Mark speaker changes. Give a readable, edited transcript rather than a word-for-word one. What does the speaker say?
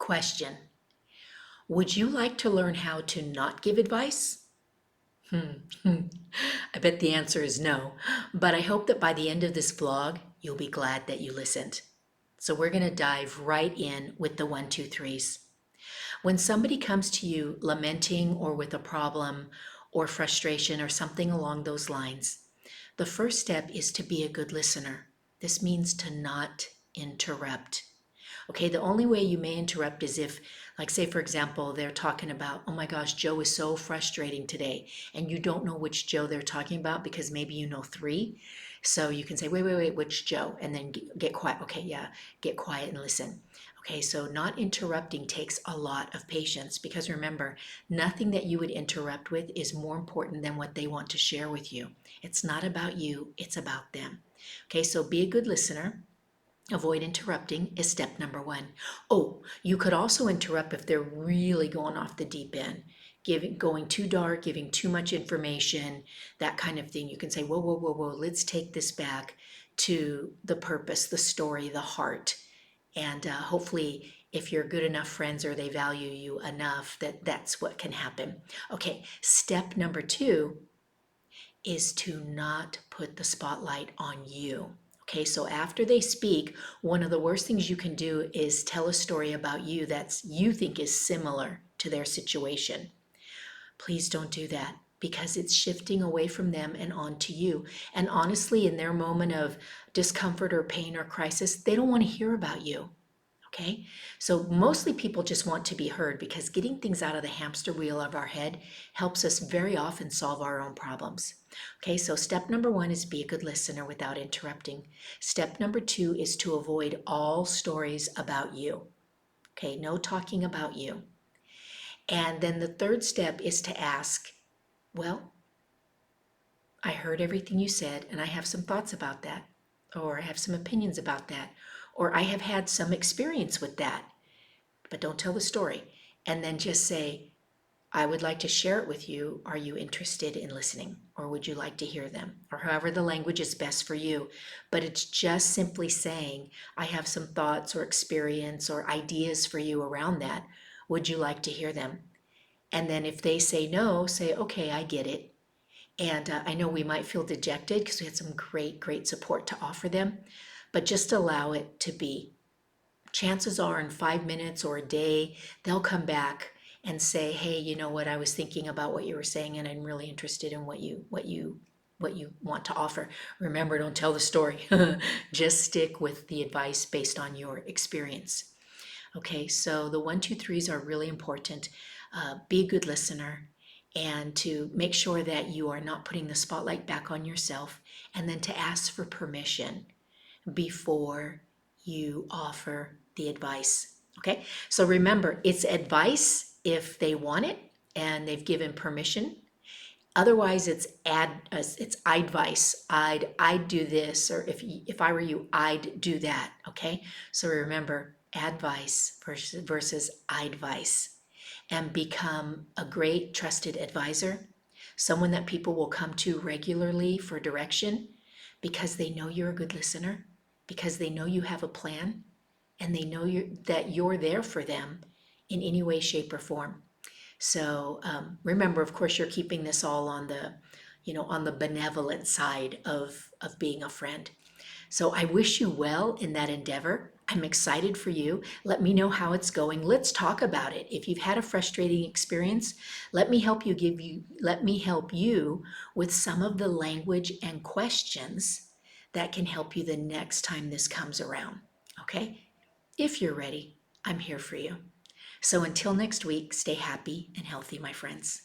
Speaker 1: Question. Would you like to learn how to not give advice? I bet the answer is no, but I hope that by the end of this vlog, you'll be glad that you listened. So we're going to dive right in with the 1, 2, 3s. When somebody comes to you lamenting or with a problem or frustration or something along those lines, the first step is to be a good listener. This means to not interrupt. Okay, the only way you may interrupt is if, like, say, for example, they're talking about, oh my gosh, Joe is so frustrating today, and you don't know which Joe they're talking about because maybe you know three. So you can say, wait, which Joe? And then get quiet. Okay, yeah, get quiet and listen. Okay, so not interrupting takes a lot of patience because remember, nothing that you would interrupt with is more important than what they want to share with you. It's not about you, it's about them. Okay, so be a good listener. Avoid interrupting is step number 1. Oh, you could also interrupt if they're really going off the deep end, going too dark, giving too much information, that kind of thing. You can say, whoa, let's take this back to the purpose, the story, the heart. And hopefully, if you're good enough friends or they value you enough, that's what can happen. Okay, step number 2 is to not put the spotlight on you. Okay, so after they speak, one of the worst things you can do is tell a story about you that you think is similar to their situation. Please don't do that because it's shifting away from them and onto you. And honestly, in their moment of discomfort or pain or crisis, they don't want to hear about you. Okay, so mostly people just want to be heard because getting things out of the hamster wheel of our head helps us very often solve our own problems. Okay, so step number 1 is be a good listener without interrupting. Step number 2 is to avoid all stories about you. Okay, no talking about you. And then the third step is to ask, well, I heard everything you said and I have some thoughts about that, or I have some opinions about that, or I have had some experience with that. But don't tell the story. And then just say, I would like to share it with you. Are you interested in listening? Or would you like to hear them? Or however the language is best for you. But it's just simply saying, I have some thoughts or experience or ideas for you around that. Would you like to hear them? And then if they say no, say, okay, I get it. And I know we might feel dejected because we had some great support to offer them, but just allow it to be. Chances are in 5 minutes or a day, they'll come back and say, hey, you know what, I was thinking about what you were saying and I'm really interested in what you want to offer. Remember, don't tell the story. Just stick with the advice based on your experience. Okay, so the 1, 2, 3s are really important. Be a good listener and to make sure that you are not putting the spotlight back on yourself, and then to ask for permission before you offer the advice. Okay, so remember, it's advice if they want it and they've given permission. Otherwise, it's advice. I'd do this, or if I were you, I'd do that. Okay, so remember, advice versus advice, and become a great trusted advisor, someone that people will come to regularly for direction because they know you're a good listener, because they know you have a plan, and they know that you're there for them in any way, shape, or form. So remember, of course, you're keeping this all on the benevolent side of being a friend. So I wish you well in that endeavor. I'm excited for you. Let me know how it's going. Let's talk about it. If you've had a frustrating experience, let me help you with some of the language and questions that can help you the next time this comes around. Okay? If you're ready, I'm here for you. So until next week, stay happy and healthy, my friends.